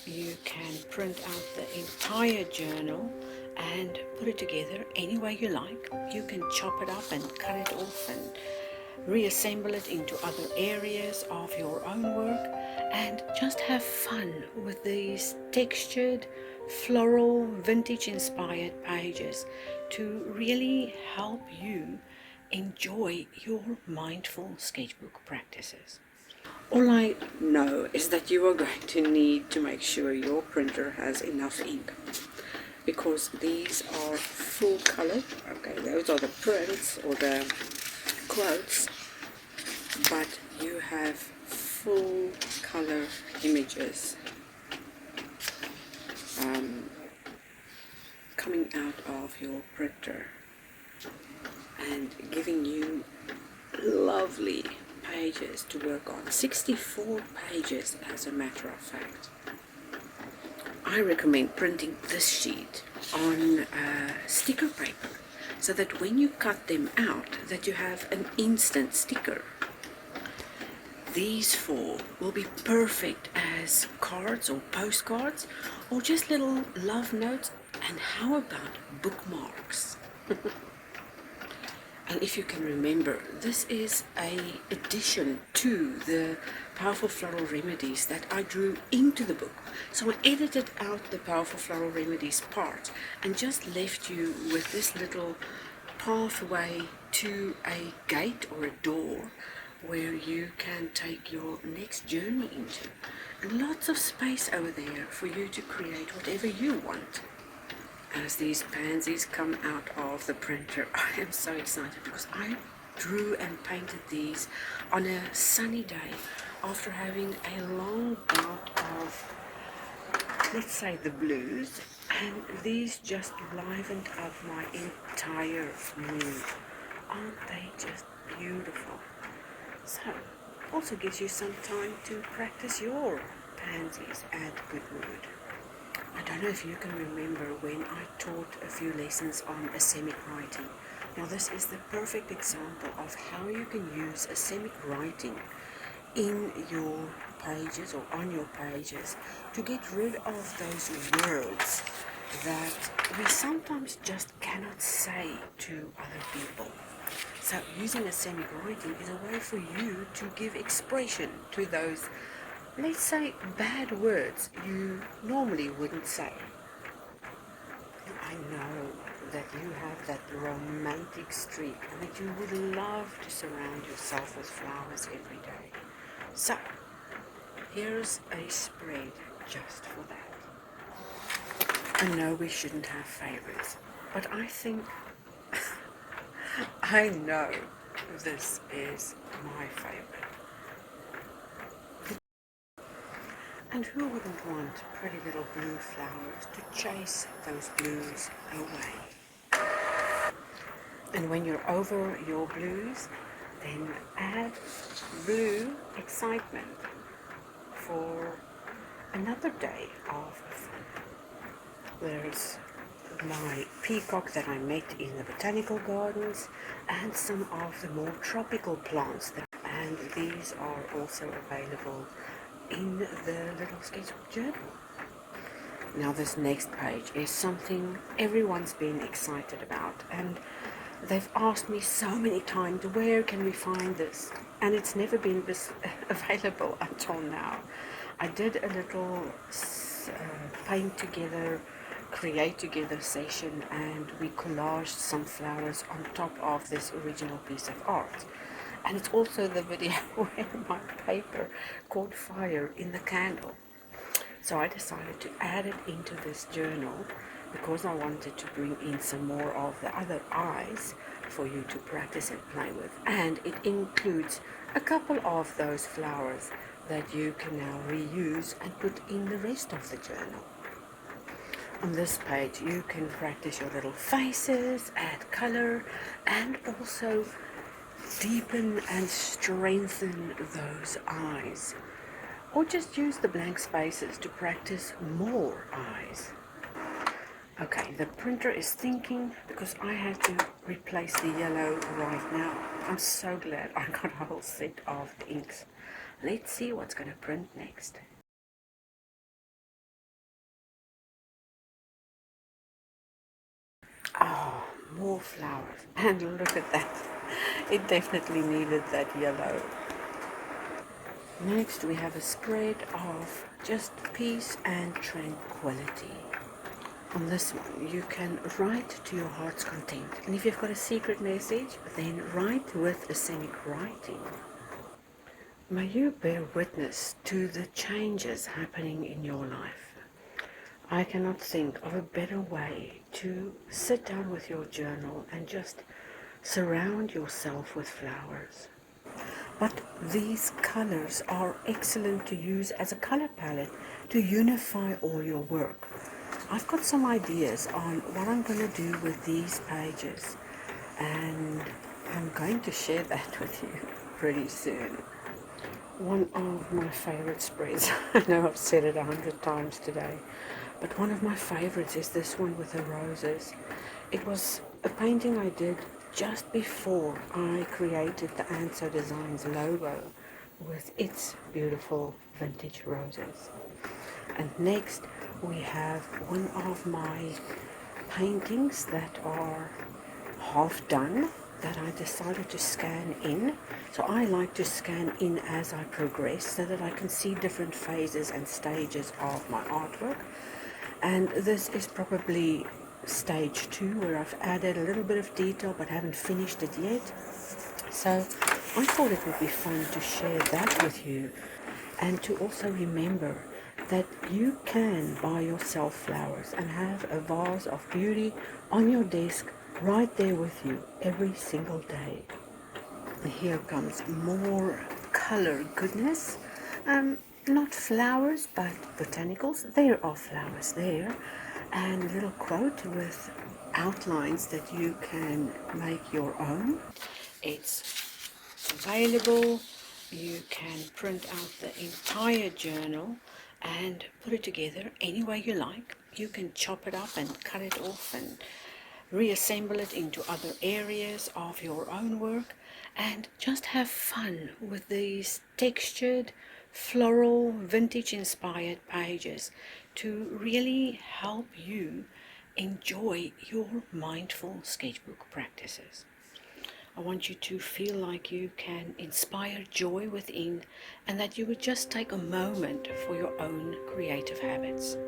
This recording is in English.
you can print out the entire journal and put it together any way you like. You can chop it up and cut it off and reassemble it into other areas of your own work, and just have fun with these textured, floral, vintage inspired pages to really help you enjoy your mindful sketchbook practices. All I know is that you are going to need to make sure your printer has enough ink, because these are full color. Okay, those are the prints or the quotes, but you have full color images coming out of your printer and giving you lovely pages to work on. 64 pages, as a matter of fact. I recommend printing this sheet on sticker paper, so that when you cut them out, that you have an instant sticker. These four will be perfect as cards or postcards, or just little love notes, and how about bookmarks? And if you can remember, this is a addition to the Powerful Floral Remedies that I drew into the book. So I edited out the Powerful Floral Remedies part and just left you with this little pathway to a gate or a door where you can take your next journey into. And lots of space over there for you to create whatever you want. As these pansies come out of the printer, I am so excited because I drew and painted these on a sunny day after having a long bout of, let's say, the blues, and these just livened up my entire mood. Aren't they just beautiful? So, also gives you some time to practice your pansies and good mood. I don't know if you can remember when I taught a few lessons on asemic writing. Now this is the perfect example of how you can use asemic writing in your pages or on your pages to get rid of those words that we sometimes just cannot say to other people. So using asemic writing is a way for you to give expression to those, let's say, bad words you normally wouldn't say. I know that you have that romantic streak and that you would love to surround yourself with flowers every day. So, here's a spread just for that. I know we shouldn't have favorites, but I think, I know this is my favorite. And who wouldn't want pretty little blue flowers to chase those blues away? And when you're over your blues, then add blue excitement for another day of fun. There's my peacock that I met in the botanical gardens, and some of the more tropical plants, and these are also available in the little sketchbook journal. Now this next page is something everyone's been excited about, and they've asked me so many times, where can we find this? And it's never been available until now. I did a little paint together, create together session, and we collaged some flowers on top of this original piece of art. And it's also the video where my paper caught fire in the candle. So I decided to add it into this journal because I wanted to bring in some more of the other eyes for you to practice and play with. And it includes a couple of those flowers that you can now reuse and put in the rest of the journal. On this page you can practice your little faces, add color, and also deepen and strengthen those eyes, or just use the blank spaces to practice more eyes. Okay, the printer is thinking because I had to replace the yellow right now. I'm so glad I got a whole set of inks. Let's see what's going to print next. more flowers. And look at that. It definitely needed that yellow. Next we have a spread of just peace and tranquility. On this one you can write to your heart's content. And if you've got a secret message, then write with ascenic writing. May you bear witness to the changes happening in your life. I cannot think of a better way to sit down with your journal and just surround yourself with flowers. But these colors are excellent to use as a color palette to unify all your work. I've got some ideas on what I'm going to do with these pages, and I'm going to share that with you pretty soon. One of my favorite spreads, I know I've said it 100 times today, but one of my favorites is this one with the roses. It was a painting I did just before I created the Anso Designs logo with its beautiful vintage roses. And next we have one of my paintings that are half done that I decided to scan in. So I like to scan in as I progress so that I can see different phases and stages of my artwork. And this is probably stage 2, where I've added a little bit of detail but haven't finished it yet. So I thought it would be fun to share that with you, and to also remember that you can buy yourself flowers and have a vase of beauty on your desk right there with you every single day. Here comes more color goodness. Not flowers, but botanicals. There are flowers there. And a little quote with outlines that you can make your own. It's available. You can print out the entire journal and put it together any way you like. You can chop it up and cut it off and reassemble it into other areas of your own work, and just have fun with these textured, floral, vintage inspired pages to really help you enjoy your mindful sketchbook practices. I want you to feel like you can inspire joy within, and that you would just take a moment for your own creative habits.